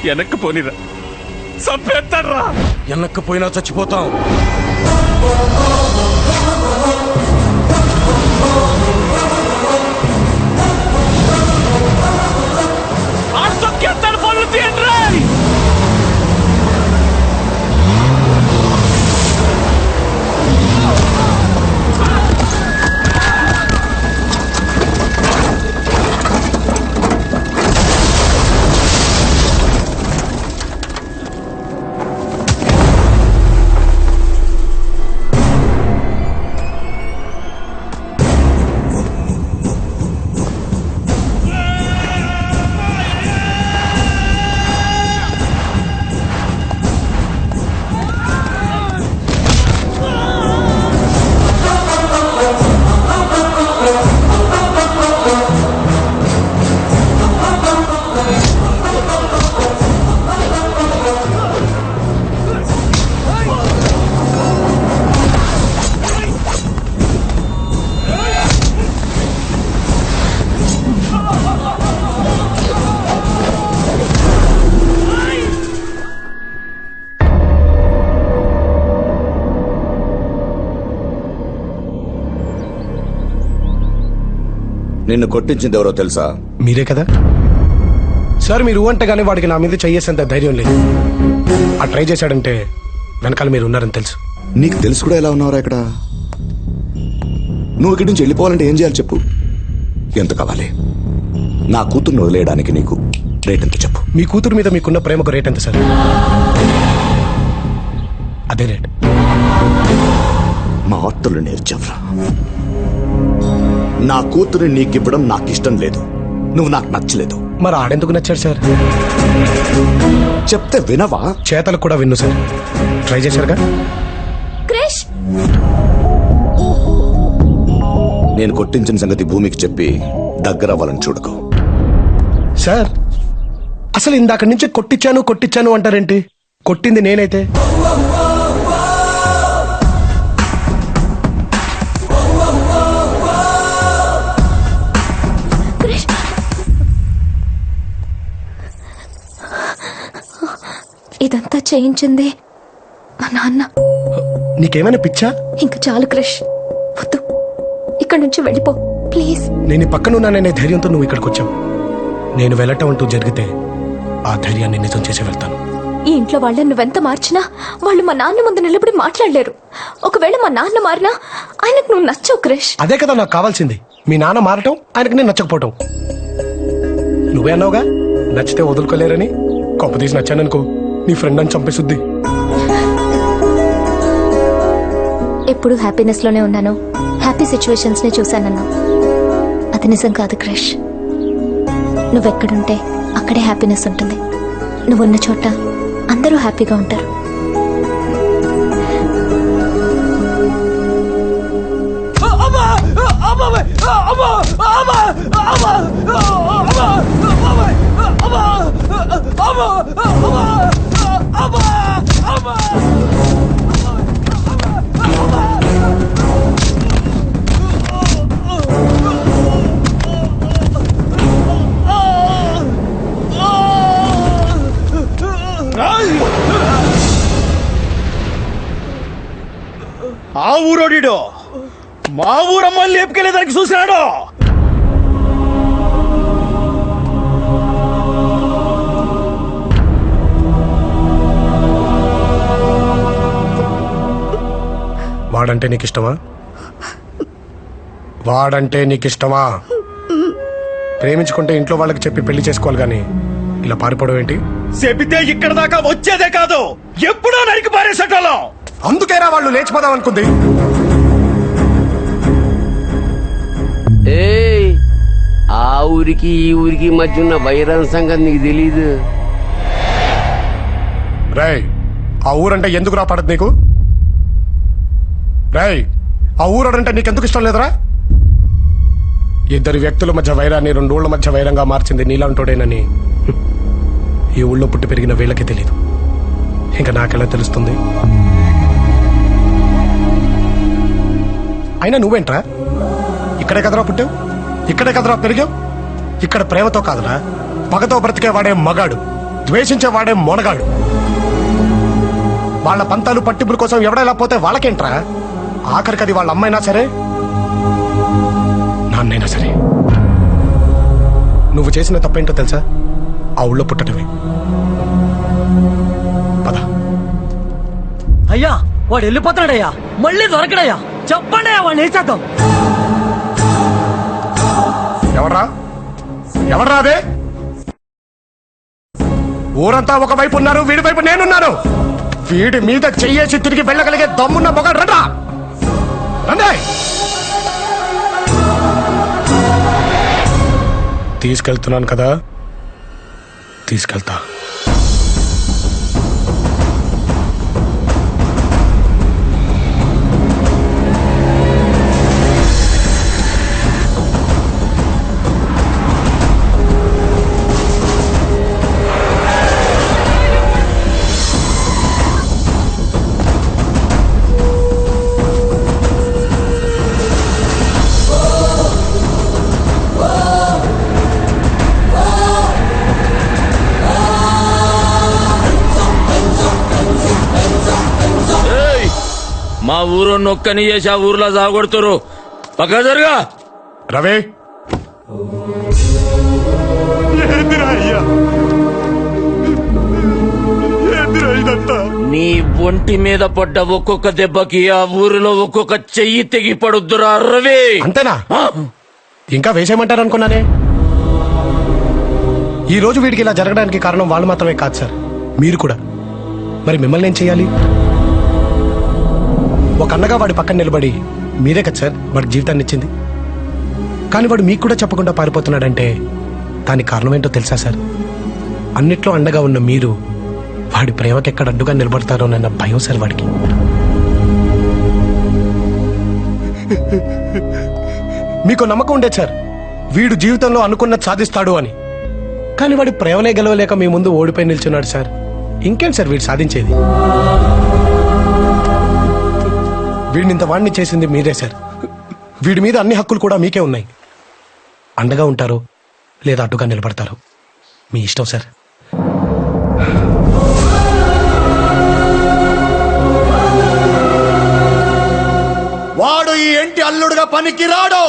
వెనక్కి పోనిరా, చంపేస్తాడ్రా. వెనక్కి పోయినా చచ్చిపోతాం. తొక్కేస్తాడు, పనులు తీయండి. నిన్ను కొట్టించింది ఎవరో తెలుసా? మీరే కదా సార్. మీరు అంటేగానే వాడికి నా మీద చెయ్యేసేంత ధైర్యం లేదు. ఆ ట్రై చేశాడంటే వెనకాల మీరు ఉన్నారని తెలుసు. నీకు తెలుసు కూడా ఎలా ఉన్నావురా ఇక్కడ? నువ్వు ఇక్కడి నుంచి వెళ్ళిపోవాలంటే ఏం చేయాలి చెప్పు? ఎంత కావాలి? నా కూతుర్ని వదిలేయడానికి నీకు రేట్ ఎంత చెప్పు? మీ కూతురు మీద మీకున్న ప్రేమకు రేట్ ఎంత సార్? అదే రేట్. మా ఆటలు నేర్చావురా. నా కూతురు నీకివ్వడం నాకు ఇష్టం లేదు. నువ్వు నాకు నచ్చలేదు. మరి ఆడెందుకు నచ్చాడు సార్? చెప్తే వినవా? చేతలకు కూడా విన్ను సార్. ట్రై చేశారుగా. క్రిష్, నేను కొట్టించిన సంగతి భూమికి చెప్పి దగ్గర అవ్వాలని చూడకు. సార్ అసలు ఇందాక నుంచి కొట్టించాను అంటారేంటి? కొట్టింది నేనైతే. క్రిష్, ఇదంతా చేయించింది మా నాన్న. నీకేమైనా పిచ్చా? ఇంక చాలు క్రిష్, వద్దు, ఇక్కడి నుంచి వెళ్ళిపో ప్లీజ్. నేను ఈ పక్కనున్నాననే ధైర్యంతో నువ్వు ఇక్కడికి వచ్చావు. నేను వెళ్ళటం అంటూ జరిగితే ఆ ధైర్యాన్ని నిజం చేసి వెళ్తాను. ఈ ఇంట్లో వాళ్ళని నువ్వెంత మార్చినా వాళ్ళు మా నాన్న ముందు నిలబడి మాట్లాడలేరు. ఒకవేళ మా నాన్న మారినా ఆయనకు నువ్వు నచ్చవు క్రిష్. అదే కదా నాకు కావాల్సింది. మీ నాన్న మారటం, ఆయనకు నేను నచ్చకపోవటం. నువ్వే అన్నావుగా నచ్చితే వదులుకోలేరని. కొంపతీసి నచ్చాననుకో నీ ఫ్రెండ్ అని చంపేసుద్ది. ఎప్పుడు హ్యాపీనెస్ లోనే ఉన్నాను, హ్యాపీ సిచ్యువేషన్స్ ని చూశానన్నా. అది నిజం కాదు క్రిష్. నువ్వెక్కడుంటే అక్కడే హ్యాపీనెస్ ఉంటుంది. నువ్వున్న చోట అందరూ హ్యాపీగా ఉంటారు. ఆ ఊరోడిడో మా ఊరమ్మని లేపుకెళ్ళేదానికి చూసినాడు. వాడంటే నీకు ఇష్టమా? వాడంటే నీకు ఇష్టమా? ప్రేమించుకుంటే ఇంట్లో వాళ్ళకి చెప్పి పెళ్లి చేసుకోవాలి గాని ఇలా పారిపోవడం ఏంటి? చెబితే ఇక్కడ దాకా వచ్చేదే కాదు, ఎప్పుడో నరికి పారేసేటోళ్ళం. అందుకేరా వాళ్ళు లేచిపోదాం అనుకుంది. ఏయ్, ఆ ఊరికి ఈ ఊరికి మధ్య ఉన్న వైరం సంగతి నీకు తెలీదు. రేయ్, ఆ ఊరంటే ఎందుకు రా పడదు నీకు? రేయ్, ఆ ఊరంటే నీకెందుకు ఇష్టం లేదురా? ఇద్దరు వ్యక్తుల మధ్య వైరాన్ని రెండోళ్ల మధ్య వైరంగా మార్చింది నీలాంటోడేనని ఈ ఊళ్ళో పుట్టి పెరిగిన వీళ్ళకి తెలీదు. ఇంకా నాకెలా తెలుస్తుంది? అయినా నువ్వేంట్రా? ఇక్కడే కదరా పుట్టావు, ఇక్కడే కదరా పెరిగావు. ఇక్కడ ప్రేమతో కాదురా పగతో బ్రతికే వాడే మగాడు. ద్వేషించేవాడే మొనగాడు. వాళ్ళ పంతాలు పట్టింపుల కోసం ఎవడైనా పోతే వాళ్ళకేంట్రా? ఆఖరికి అది వాళ్ళ అమ్మైనా సరే, నాన్నైనా సరే. నువ్వు చేసిన తప్పేంటో తెలుసా? ఆ ఊళ్ళో పుట్టటమే. పద. అయ్యా వాడు వెళ్ళిపోతాడయ్యా, మళ్ళీ దొరకడయ్యా. చెప్పండి అయ్యా, వాడిని వేసేద్దాం. ఎవడ్రా? ఎవడ్రా అదే? ఊరంతా ఒకవైపు ఉన్నారు, వీడి వైపు నేనున్నాను. వీడి మీద చెయ్యేసి తిరిగి వెళ్ళగలిగే దమ్మున్న మొగడు రండా. రండి. తీసుకెళ్తున్నాను కదా, తీసుకెళ్తా. మా ఊరు నొక్కని చేసి ఆ ఊర్లో సాగొడుతురు. పక్క జరుగా. రవి, నీ ఒంటి మీద పడ్డ ఒక్కొక్క దెబ్బకి ఆ ఊరిలో ఒక్కొక్క చెయ్యి తెగి పడుద్దురా రవి. అంతేనా? ఇంకా వేసేయమంటారు అనుకున్నానే. ఈ రోజు వీడికి ఇలా జరగడానికి కారణం వాళ్ళు మాత్రమే కాదు సార్, మీరు కూడా. మరి మిమ్మల్ని ఏం చేయాలి? ఒక అన్నగా వాడి పక్కన నిలబడి మీరే కదా సార్ వాడి జీవితాన్ని ఇచ్చింది. కానీ వాడు మీకు కూడా చెప్పకుండా పారిపోతున్నాడంటే దానికి కారణం ఏంటో తెలుసా సార్? అన్నిట్లో అండగా ఉన్న మీరు వాడి ప్రేమకి ఎక్కడ అడ్డుగా నిలబడతారోనన్న భయం సార్ వాడికి. మీకు నమ్మకం ఉండేది సార్ వీడు జీవితంలో అనుకున్నది సాధిస్తాడు అని. కానీ వాడి ప్రేమనే గెలవలేక మీ ముందు ఓడిపోయి నిల్చున్నాడు సార్. ఇంకేం సార్ వీడు సాధించేది? వీడిని ఇంత వాడిని చేసింది మీరే సార్. వీడి మీద అన్ని హక్కులు కూడా మీకే ఉన్నాయి. అండగా ఉంటారు లేదా అడ్డుగా నిలబడతారు, మీ ఇష్టం సార్. వాడు ఈ ఇంటి అల్లుడుగా పనికి రాడు.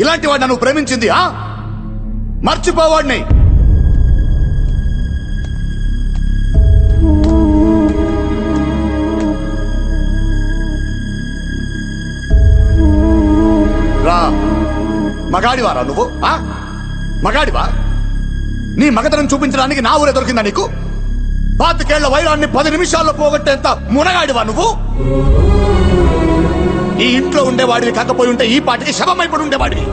ఇలాంటి వాడు నన్ను ప్రేమించింది మర్చిపోవాడిని. రా, మగాడివారా నువ్వు? మగాడివా? నీ మగతనం చూపించడానికి నా ఊరే దొరికిందా నీకు? 25 ఏళ్ల వైరాన్ని 10 నిమిషాల్లో పోగొట్టేంత మునగాడివా నువ్వు? ఈ ఇంట్లో ఉండేవాడివి కాకపోయి ఉంటే ఈ పాటికి శవమైపడి ఉండేవాడివి.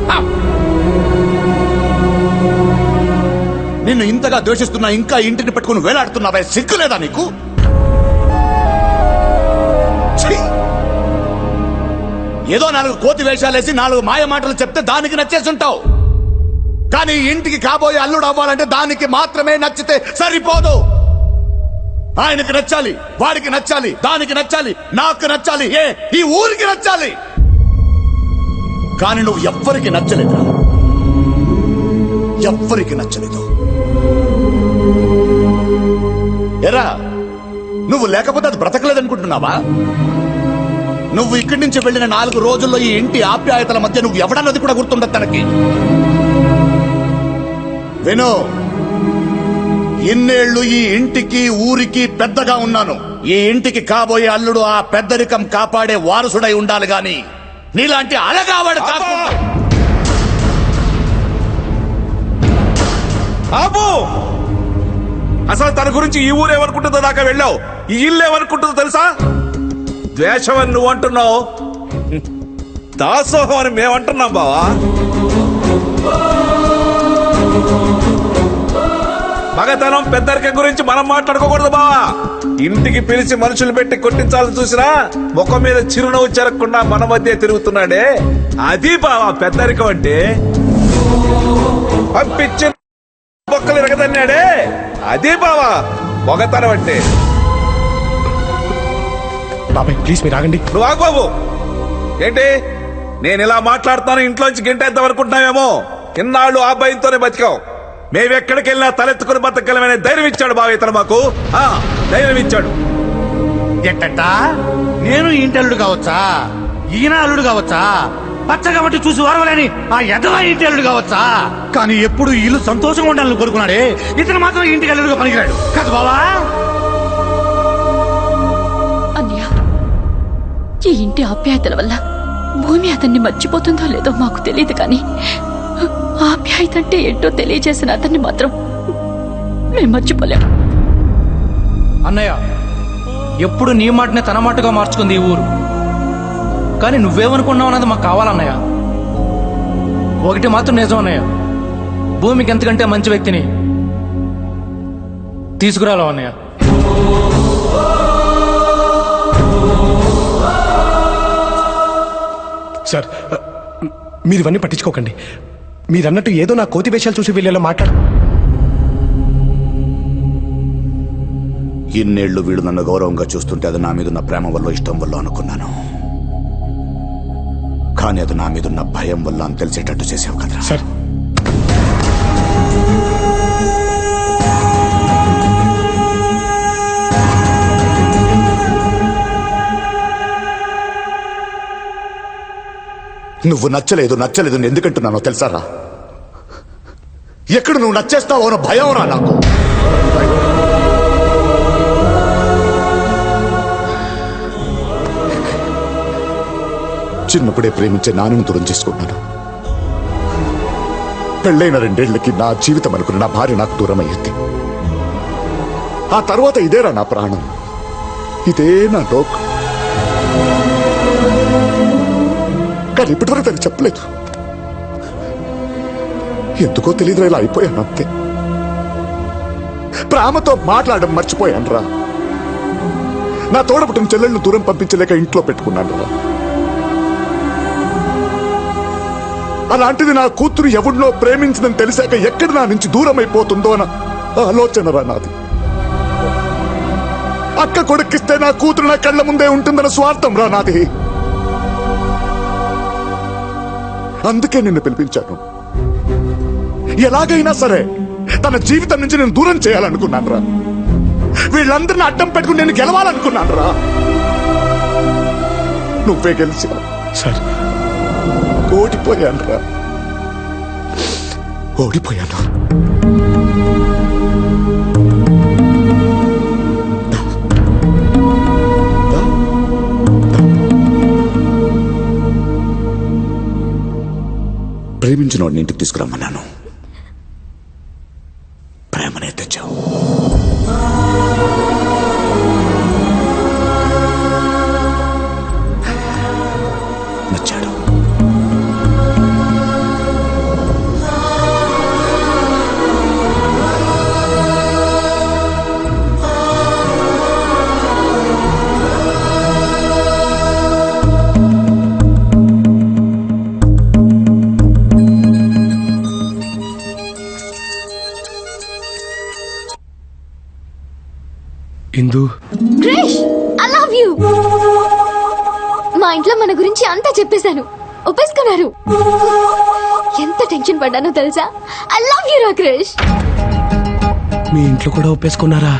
నిన్ను ఇంతగా ద్వేషిస్తున్నా ఇంకా ఇంటిని పెట్టుకుని వేలాడుతున్నావే, సిగ్గులేదా నీకు? ఏదో 4 కోతి వేషాలేసి 4 మాయ మాటలు చెప్తే దానికి నచ్చేసుంటావు. కానీ ఇంటికి కాబోయే అల్లుడు అవ్వాలంటే దానికి మాత్రమే నచ్చితే సరిపోదు. ఆయనకి నచ్చాలి, వాడికి నచ్చాలి, దానికి నచ్చాలి, నాకు నచ్చాలి, ఈ ఊరికి నచ్చాలి. కానీ నువ్వు ఎవ్వరికి నచ్చలేదురా, ఎవ్వరికి నచ్చలేదు. ఎరా, నువ్వు లేకపోతే అది బ్రతకలేదనుకుంటున్నావా? నువ్వు ఇక్కడి నుంచి వెళ్ళిన 4 రోజుల్లో ఈ ఇంటి ఆప్యాయతల మధ్య నువ్వు ఎవడన్నది కూడా గుర్తుండదు తనకి. విను, ఇన్నేళ్లు ఈ ఇంటికి ఊరికి పెద్దగా ఉన్నాను. ఈ ఇంటికి కాబోయే అల్లుడు ఆ పెద్దరికం కాపాడే వారసుడై ఉండాలి గాని నీలాంటి అలగావాడు కాకుండా. ఆపు! అసలు తన గురించి ఈ ఊరు ఏమనుకుంటుందో దాకా వెళ్ళావు. ఈ ఇల్లు ఏమనుకుంటుందో తెలుసా? ద్వేషం అని నువ్వు అంటున్నావు, దాసోహం అని మేమంటున్నాం బావా. మగతనం పెద్దరికం గురించి మనం మాట్లాడుకోకూడదు బావా. ఇంటికి పిలిచి మనుషులు పెట్టి కొట్టించాలని చూసినా ముఖం మీద చిరునవ్వు చెరగకుండా మన మధ్య తిరుగుతున్నాడే, అది బావా పెద్దరికం అంటే. పంపించి బొక్కలు ఎరగదన్నాడే, అది బావా మగతనం అంటే. బాబాయ్ ప్లీజ్ మీరు ఆగండి. నువ్వు ఆగు బాబు. ఏంటి నేను ఇలా మాట్లాడుతాను ఇంట్లోంచి గంటేద్దాం అనుకుంటున్నావేమో. ఇన్నాళ్ళు ఆ భయంతోనే బతికావు. మేమెక్కడికి వెళ్ళినా తలెత్తుకుని బతకగలమనే ధైర్యం ఇచ్చాడు బావ ఇతను మాకు. ధైర్యం ఇచ్చాడు. ఎట్టట నేను ఇంటి అల్లుడు కావచ్చా, ఈయన అల్లుడు కావచ్చా, పచ్చ కాబట్టి చూసి వరవలేని ఆ ఎదవా ఇంటి అల్లుడు కావచ్చా, కానీ ఎప్పుడు ఇల్లు సంతోషంగా ఉండాలని కోరుకున్నాడే ఇతను మాత్రం ఇంటికి అల్లుడుగా పనికిరాడు కదా బావా. అన్నయ్య, ఈ ఇంటి ఆప్యాయతల వల్ల భూమి అతన్ని మర్చిపోతుందో లేదో మాకు తెలియదు, కానీ ఆప్యాయత అంటే ఏంటో తెలియజేసిన అతన్ని మాత్రం మేము మర్చిపోలేము. అన్నయ్య, ఎప్పుడు నీ మాటనే తన మాటగా మార్చుకుంది ఈ ఊరు. కానీ నువ్వేమనుకున్నావు అన్నది మాకు కావాలన్నయ్య. ఒకటి మాత్రం నిజం అన్నయ్య, భూమికి ఎంతకంటే మంచి వ్యక్తిని తీసుకురాలో అన్నయ్య. సార్, మీరు ఇవన్నీ పట్టించుకోకండి. మీరన్నట్టు ఏదో నా కోతి వేషాలు చూసి వీళ్ళలో మాట్లాడు. ఇన్నేళ్లు వీడు నన్ను గౌరవంగా చూస్తుంటే అది నా మీదున్న ప్రేమ వల్ల ఇష్టం వల్ల అనుకున్నాను, కానీ అది నా మీదున్న భయం వల్ల అని తెలిసేటట్టు చేసావు కదా సార్, నువ్వు నచ్చలేదు నచ్చలేదు ఎందుకంటున్నానో తెలుసారా? ఎక్కడ నువ్వు నచ్చేస్తావో అన్న భయం రా నాకు. చిన్నప్పుడే ప్రేమించే నాన్నను దూరం చేసుకున్నాను. పెళ్ళైన 2 ఏళ్లకి నా జీవితం అనుకున్న నా భార్య నాకు దూరం అయ్యింది. ఆ తర్వాత ఇదేరా నా ప్రాణం, ఇదే నా లోకం. కానీ ఇప్పటివరకు తనకు చెప్పలేదు. ఎందుకో తెలియదు, ఇలా అయిపోయాను అంతే. ప్రేమతో మాట్లాడడం మర్చిపోయాను రా. నా తోడపుట్టిన చెల్లెళ్ళను దూరం పంపించలేక ఇంట్లో పెట్టుకున్నాను రా. అలాంటిది నా కూతురు ఎవడినో ప్రేమించిందని తెలిసాక ఎక్కడ నా నుంచి దూరం అయిపోతుందో అన్న ఆలోచన రా నాది. అక్క కొడుకిస్తే నా కూతురు నా కళ్ళ ముందే ఉంటుందన్న స్వార్థం రా నాది. అందుకే నిన్ను పిలిపించాను. ఎలాగైనా సరే తన జీవితం నుంచి నేను దూరం చేయాలనుకున్నాను రా. వీళ్ళందరిని అడ్డం పెట్టుకుని నేను గెలవాలనుకున్నాను రా. నువ్వే గెలిచావు సార్, ఓడిపోయాను రా. ఓడిపోయాను. ప్రేమించిన వాడిని ఇంటికి తీసుకురమ్మన్నాను, ప్రేమనే తెచ్చావు. నచ్చాడు. ఇందు, క్రిష్, ఐ లవ్ యూ. మా ఇంట్లో మన గురించి అంతా చెప్పేశాను, ఒప్పేసుకున్నారు. ఎంత టెన్షన్ పడ్డానో తెలుసా? ఐ లవ్ యూ రా క్రిష్. మీ ఇంట్లో కూడా ఒప్పేసుకున్నారా?